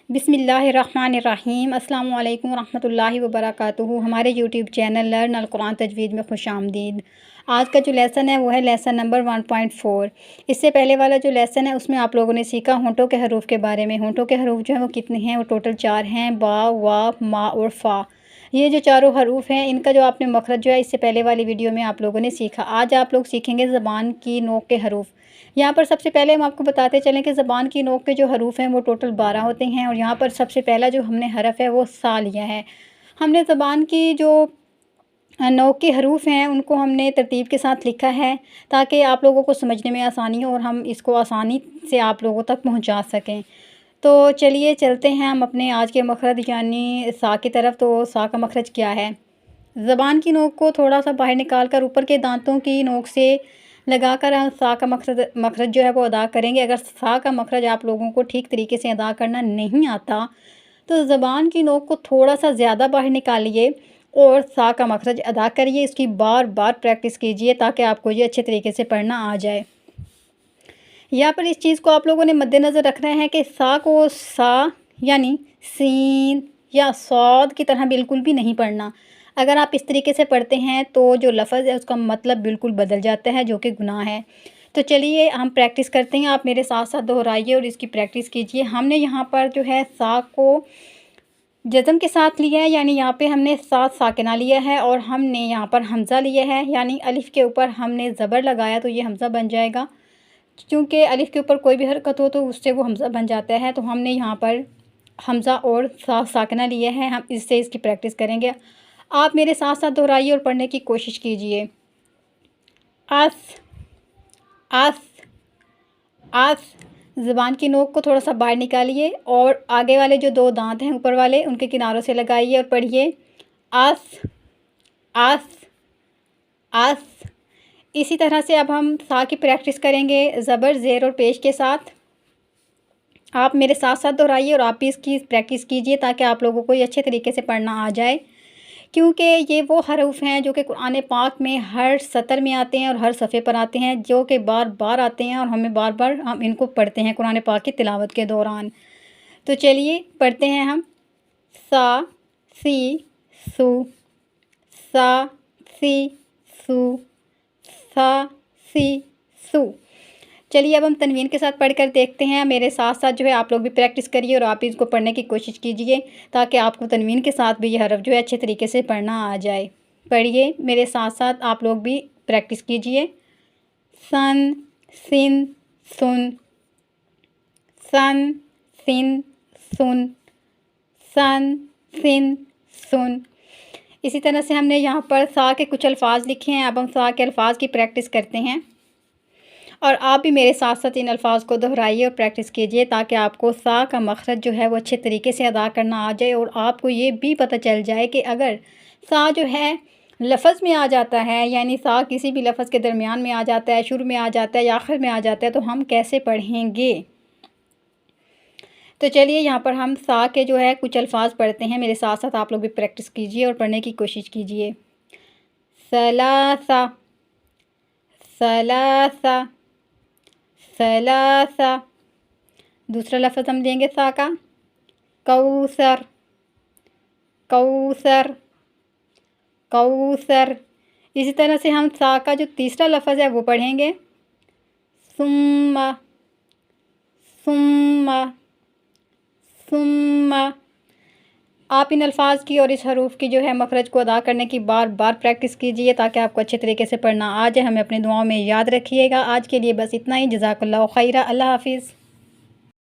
بسم اللہ الرحمن الرحیم۔ السلام علیکم ورحمۃ اللہ وبرکاتہ۔ ہمارے یوٹیوب چینل لرن القرآن تجوید میں خوش آمدید۔ آج کا جو لیسن ہے وہ ہے لیسن نمبر 1.4۔ اس سے پہلے والا جو لیسن ہے اس میں آپ لوگوں نے سیکھا ہونٹوں کے حروف کے بارے میں۔ ہونٹوں کے حروف جو ہیں وہ کتنے ہیں؟ وہ ٹوٹل 4 ہیں، با، وا، ما اور فا۔ یہ جو چاروں حروف ہیں ان کا جو آپ نے مخرج جو ہے اس سے پہلے والی ویڈیو میں آپ لوگوں نے سیکھا۔ آج آپ لوگ سیکھیں گے زبان کی نوک کے حروف۔ یہاں پر سب سے پہلے ہم آپ کو بتاتے چلیں کہ زبان کی نوک کے جو حروف ہیں وہ ٹوٹل 12 ہوتے ہیں، اور یہاں پر سب سے پہلا جو ہم نے حرف ہے وہ سا لیا ہے۔ ہم نے زبان کی جو نوک کے حروف ہیں ان کو ہم نے ترتیب کے ساتھ لکھا ہے تاکہ آپ لوگوں کو سمجھنے میں آسانی ہو اور ہم اس کو آسانی سے آپ لوگوں تک پہنچا سکیں۔ تو چلیے چلتے ہیں ہم اپنے آج کے مخرج یعنی سا کی طرف۔ تو سا کا مخرج کیا ہے؟ زبان کی نوک کو تھوڑا سا باہر نکال کر اوپر کے دانتوں کی نوک سے لگا کر ہم سا کا مخرج جو ہے وہ ادا کریں گے۔ اگر سا کا مخرج آپ لوگوں کو ٹھیک طریقے سے ادا کرنا نہیں آتا تو زبان کی نوک کو تھوڑا سا زیادہ باہر نکالیے اور سا کا مخرج ادا کریے۔ اس کی بار بار پریکٹس کیجئے تاکہ آپ کو یہ اچھے طریقے سے پڑھنا آ جائے۔ یہاں پر اس چیز کو آپ لوگوں نے مد نظر رکھنا ہے کہ سا کو سا یعنی سین یا صاد کی طرح بالکل بھی نہیں پڑھنا۔ اگر آپ اس طریقے سے پڑھتے ہیں تو جو لفظ ہے اس کا مطلب بالکل بدل جاتا ہے، جو کہ گناہ ہے۔ تو چلیے ہم پریکٹس کرتے ہیں، آپ میرے ساتھ ساتھ دہرائیے اور اس کی پریکٹس کیجئے۔ ہم نے یہاں پر جو ہے سا کو جزم کے ساتھ لیا ہے، یعنی یہاں پہ ہم نے سات ساکنہ لیا ہے، اور ہم نے یہاں پر حمزہ لیا ہے، یعنی الف کے اوپر ہم نے زبر لگایا تو یہ حمزہ بن جائے گا۔ چونکہ الف کے اوپر کوئی بھی حرکت ہو تو اس سے وہ حمزہ بن جاتا ہے، تو ہم نے یہاں پر حمزہ اور سا ساکنہ لیا ہے۔ ہم اس سے اس کی پریکٹس کریں گے۔ آپ میرے ساتھ ساتھ دہرائیے اور پڑھنے کی کوشش کیجئے۔ اس اس اس زبان کی نوک کو تھوڑا سا باہر نکالیے اور آگے والے جو 2 دانت ہیں اوپر والے ان کے کناروں سے لگائیے اور پڑھیے اس اس اس۔ اسی طرح سے اب ہم سا کی پریکٹس کریں گے زبر، زیر اور پیش کے ساتھ۔ آپ میرے ساتھ ساتھ دہرائیے اور آپ بھی اس کی پریکٹس کیجئے تاکہ آپ لوگوں کو یہ اچھے طریقے سے پڑھنا آ جائے، کیونکہ یہ وہ حروف ہیں جو کہ قرآن پاک میں ہر سطر میں آتے ہیں اور ہر صفحے پر آتے ہیں، جو کہ بار بار آتے ہیں اور ہمیں بار بار ہم ان کو پڑھتے ہیں قرآن پاک کی تلاوت کے دوران۔ تو چلیے پڑھتے ہیں ہم۔ سا سی سو، سا سی سو، سا سی سو۔ چلیے اب ہم تنوین کے ساتھ پڑھ کر دیکھتے ہیں۔ میرے ساتھ ساتھ جو ہے آپ لوگ بھی پریکٹس کریے اور آپ بھی اس کو پڑھنے کی کوشش کیجئے تاکہ آپ کو تنوین کے ساتھ بھی یہ حرف جو ہے اچھے طریقے سے پڑھنا آ جائے۔ پڑھیے میرے ساتھ ساتھ آپ لوگ بھی پریکٹس کیجئے۔ سن سن سن، سن سن سن، سن سن سن۔ اسی طرح سے ہم نے یہاں پر سا کے کچھ الفاظ لکھے ہیں، اب ہم سا کے الفاظ کی پریکٹس کرتے ہیں، اور آپ بھی میرے ساتھ ساتھ ان الفاظ کو دہرائیے اور پریکٹس کیجئے تاکہ آپ کو سا کا مخرج جو ہے وہ اچھے طریقے سے ادا کرنا آ جائے، اور آپ کو یہ بھی پتہ چل جائے کہ اگر سا جو ہے لفظ میں آ جاتا ہے، یعنی سا کسی بھی لفظ کے درمیان میں آ جاتا ہے، شروع میں آ جاتا ہے یا آخر میں آ جاتا ہے، تو ہم کیسے پڑھیں گے۔ تو چلیے یہاں پر ہم سا کے جو ہے کچھ الفاظ پڑھتے ہیں، میرے ساتھ ساتھ آپ لوگ بھی پریکٹس کیجئے اور پڑھنے کی کوشش کیجئے۔ ثلاثہ ثلاثہ ثلاثہ۔ دوسرا لفظ ہم دیں گے سا کا، کوثر کوثر کوثر۔ اسی طرح سے ہم سا کا جو تیسرا لفظ ہے وہ پڑھیں گے ثم ثم ثم۔ آپ ان الفاظ کی اور اس حروف کی جو ہے مخرج کو ادا کرنے کی بار بار پریکٹس کیجئے تاکہ آپ کو اچھے طریقے سے پڑھنا آ جائے۔ ہمیں اپنے دعاؤں میں یاد رکھیے گا۔ آج کے لیے بس اتنا ہی۔ جزاک اللہ خیرہ۔ اللہ حافظ۔